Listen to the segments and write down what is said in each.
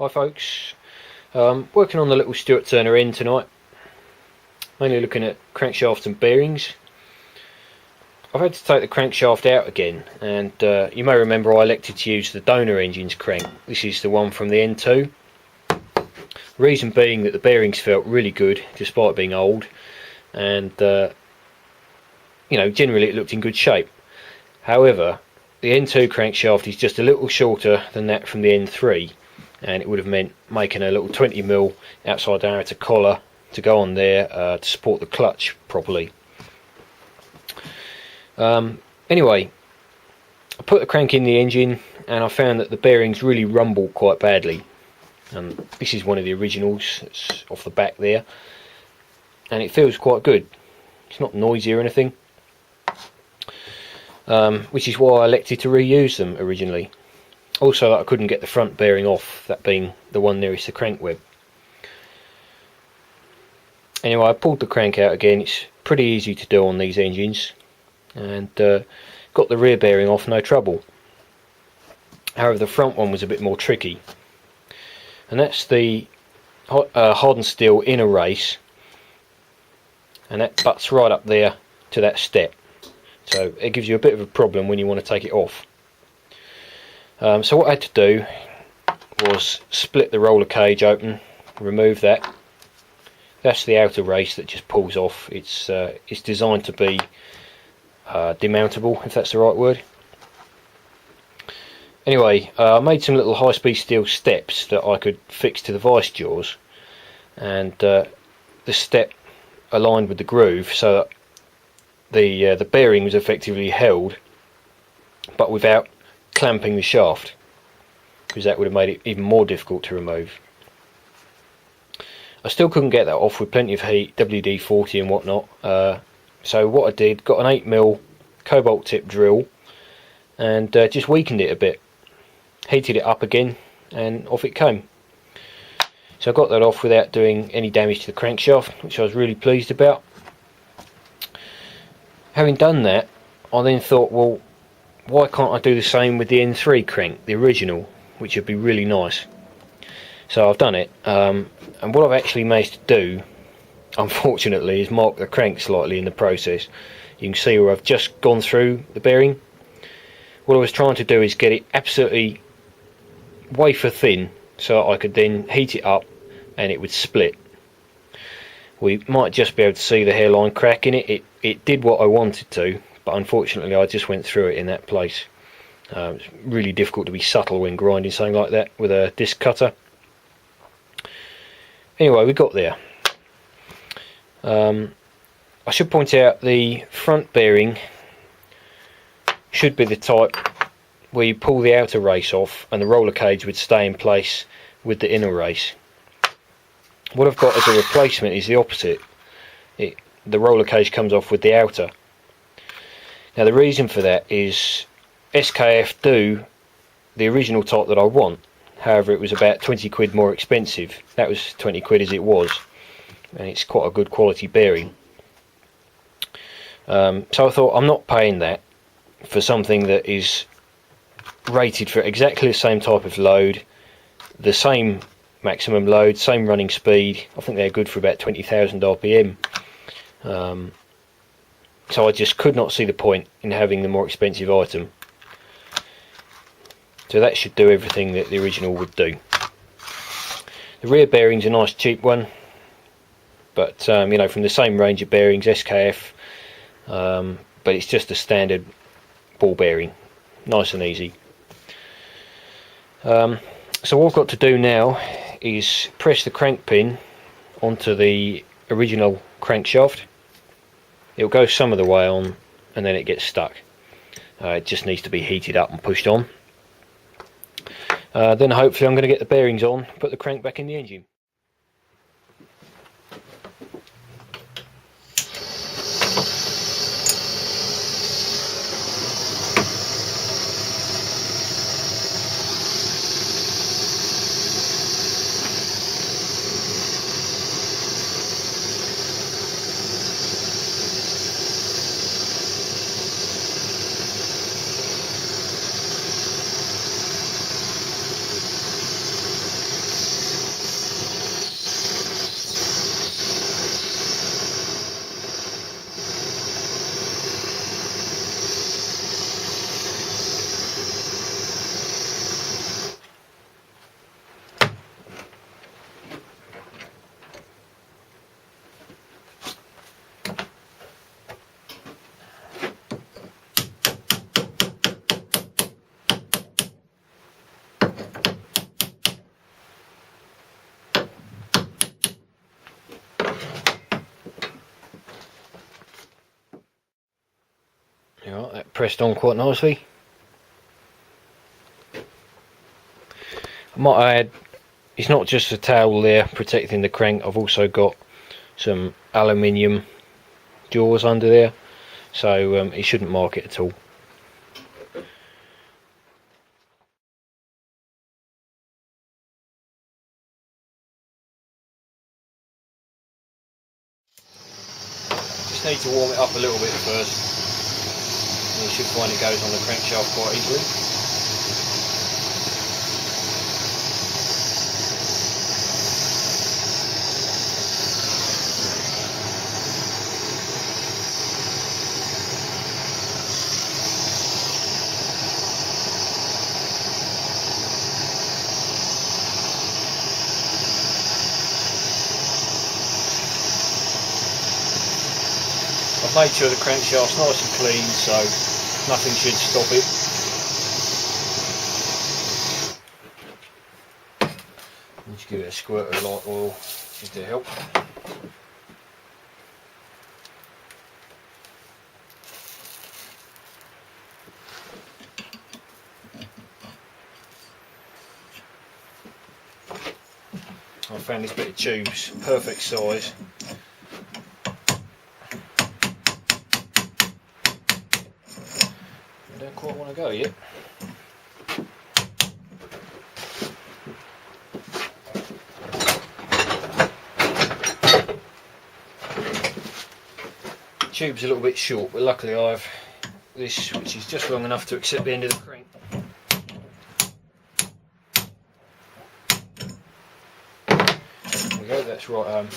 Hi folks, working on the little Stuart Turner N tonight, mainly looking at crankshafts and bearings. I've had to take the crankshaft out again, and you may remember I elected to use the donor engine's crank. This is the one from the N2. Reason being that the bearings felt really good despite being old, and generally it looked in good shape. However, the N2 crankshaft is just a little shorter than that from the N3, and it would have meant making a little 20mm outside diameter collar to go on there to support the clutch properly. Anyway, I put the crank in the engine and I found that the bearings really rumble quite badly. This is one of the originals, it's off the back there, and it feels quite good. It's not noisy or anything, which is why I elected to reuse them originally. Also, I couldn't get the front bearing off, that being the one nearest the crank web. Anyway, I pulled the crank out again. It's pretty easy to do on these engines, and got the rear bearing off no trouble. However, the front one was a bit more tricky, and that's the hardened steel inner race, and that butts right up there to that step, so it gives you a bit of a problem when you want to take it off. So what I had to do was split the roller cage open, remove that. That's the outer race that just pulls off. It's designed to be demountable, if that's the right word. Anyway, I made some little high-speed steel steps that I could fix to the vice jaws, and the step aligned with the groove so that the bearing was effectively held, but without clamping the shaft, because that would have made it even more difficult to remove. I still couldn't get that off with plenty of heat, WD-40 and whatnot, so what I did, got an 8mm cobalt tip drill and just weakened it a bit, heated it up again, and off it came. So I got that off without doing any damage to the crankshaft, which I was really pleased about. Having done that, I then thought, well, why can't I do the same with the N3 crank, the original, which would be really nice. So I've done it, and what I've actually managed to do, unfortunately, is mark the crank slightly in the process. You can see where I've just gone through the bearing. What I was trying to do is get it absolutely wafer thin so I could then heat it up and it would split. We might just be able to see the hairline crack in it. It did what I wanted to, but unfortunately I just went through it in that place. It's really difficult to be subtle when grinding something like that with a disc cutter. Anyway, we got there. I should point out the front bearing should be the type where you pull the outer race off and the roller cage would stay in place with the inner race. What I've got as a replacement is the opposite. The roller cage comes off with the outer. Now the reason for that is SKF do the original type that I want, however it was about 20 quid more expensive. That was 20 quid as it was, and it's quite a good quality bearing. So I thought, I'm not paying that for something that is rated for exactly the same type of load, the same maximum load, same running speed. I think they're good for about 20,000 RPM. So I just could not see the point in having the more expensive item. So that should do everything that the original would do. The rear bearing's a nice cheap one, but from the same range of bearings, SKF, but it's just a standard ball bearing, nice and easy. So what I've got to do now is press the crank pin onto the original crankshaft. It'll go some of the way on and then it gets stuck. It just needs to be heated up and pushed on. Then hopefully I'm going to get the bearings on, put the crank back in the engine. Alright, that pressed on quite nicely. I might add, it's not just a towel there protecting the crank, I've also got some aluminium jaws under there, so it shouldn't mark it at all. Just need to warm it up a little bit first, and you should find it goes on the crankshaft quite easily. I've made sure the crankshaft's nice and clean, so nothing should stop it. Just give it a squirt of light oil just to help. I found this bit of tube's perfect size. I don't quite want to go yet. Tube's a little bit short, but luckily I have this which is just long enough to accept the end of the crank. There we go, that's right home.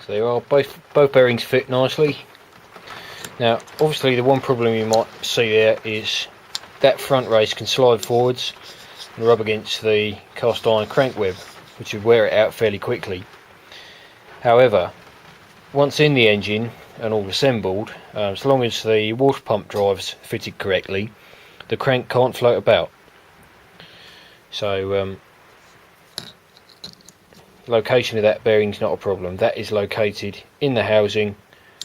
So there are, both bearings fit nicely. Now obviously the one problem you might see there is that front race can slide forwards and rub against the cast iron crank web, which would wear it out fairly quickly. However, once in the engine and all assembled, as long as the water pump drive's fitted correctly, the crank can't float about. So location of that bearing's not a problem. That is located in the housing,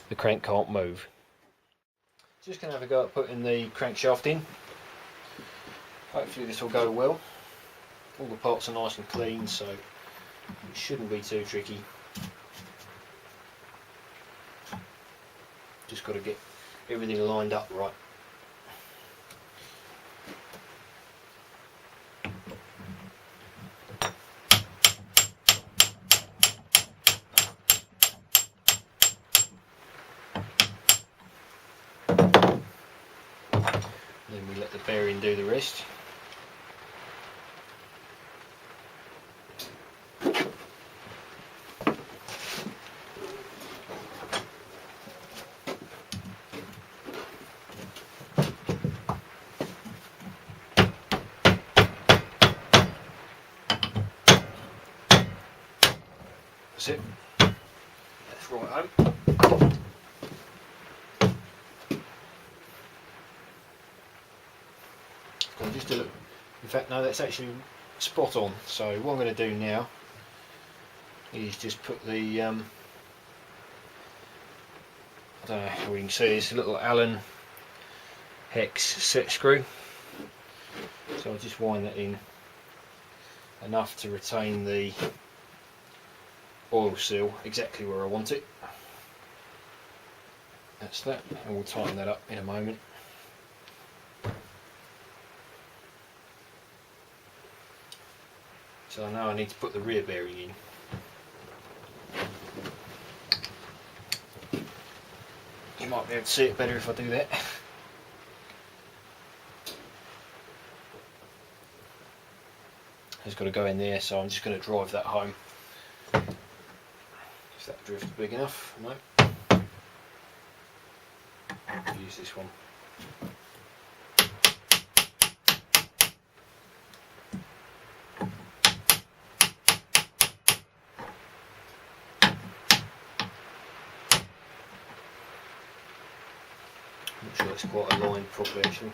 the crank can't move. Just going to have a go at putting the crankshaft in. Hopefully this will go well. All the parts are nice and clean, so it shouldn't be too tricky. Just got to get everything lined up right. Then we let the bearing do the rest. That's it. That's right home. Just a look. In fact, no, that's actually spot on. So what I'm going to do now is just put the I don't know how we can see this little Allen hex set screw. So I'll just wind that in enough to retain the oil seal exactly where I want it. That's that, and we'll tighten that up in a moment. So now I need to put the rear bearing in. You might be able to see it better if I do that. It's got to go in there, so I'm just going to drive that home. Is that drift big enough? No. Use this one. Not sure it's quite aligned properly actually.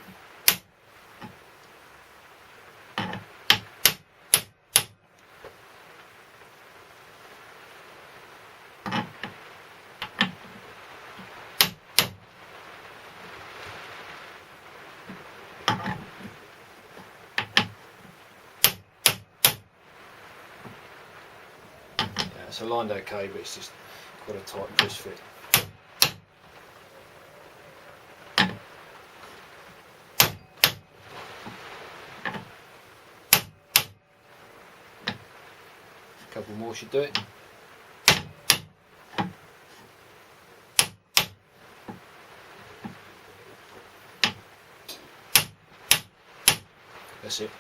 That's aligned okay, but it's just got a tight push fit. A couple more should do it. That's it.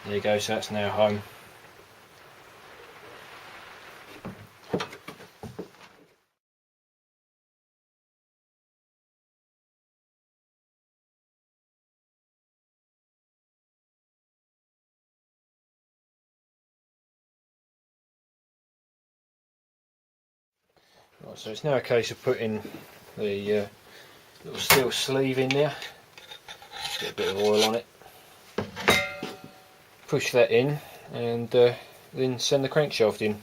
There you go, so that's now home. Right, so it's now a case of putting the little steel sleeve in there. Get a bit of oil on it. Push that in and then send the crankshaft in.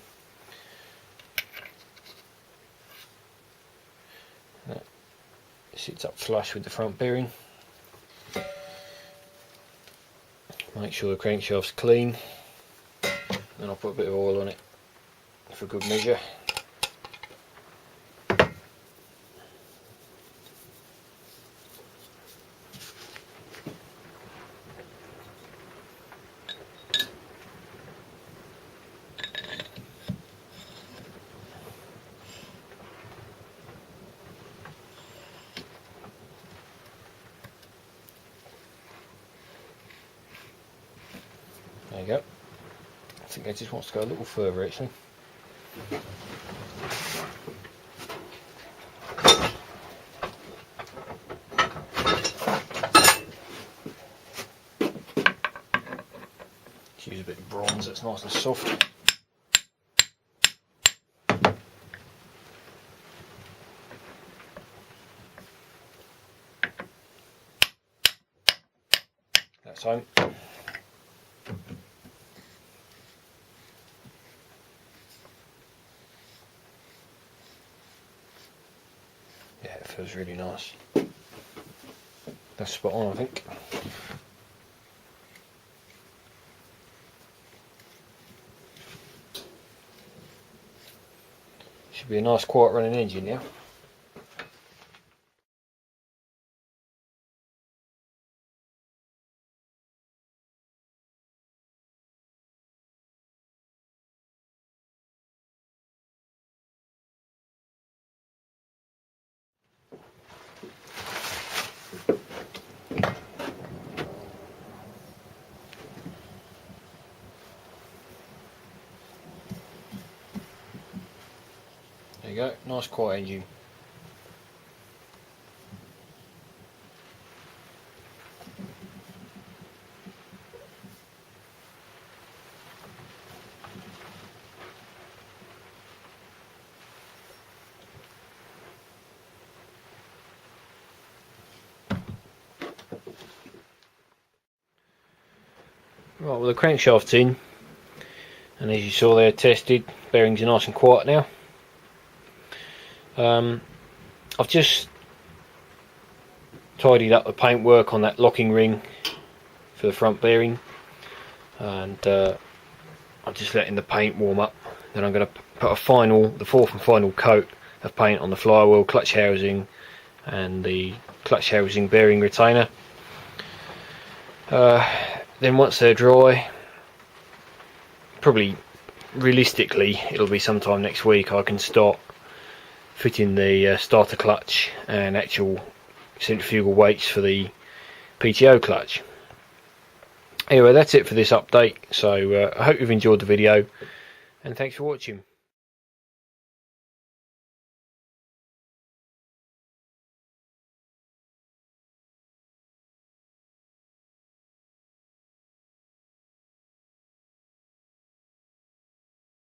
That sits up flush with the front bearing. Make sure the crankshaft's clean. Then I'll put a bit of oil on it for good measure. There you go. I think it just wants to go a little further actually. Let's use a bit of bronze, that's nice and soft. That's home. Yeah, it feels really nice. That's spot on, I think. Should be a nice quiet running engine now. There you go, nice quiet engine. Right, well the crankshaft's in, and as you saw there, tested, bearings are nice and quiet now. I've just tidied up the paintwork on that locking ring for the front bearing, and I'm just letting the paint warm up. Then I'm going to put the fourth and final coat of paint on the flywheel, clutch housing and the clutch housing bearing retainer. Then once they're dry, probably realistically it'll be sometime next week, I can start fitting the starter clutch and actual centrifugal weights for the PTO clutch. Anyway, that's it for this update, so I hope you've enjoyed the video and thanks for watching.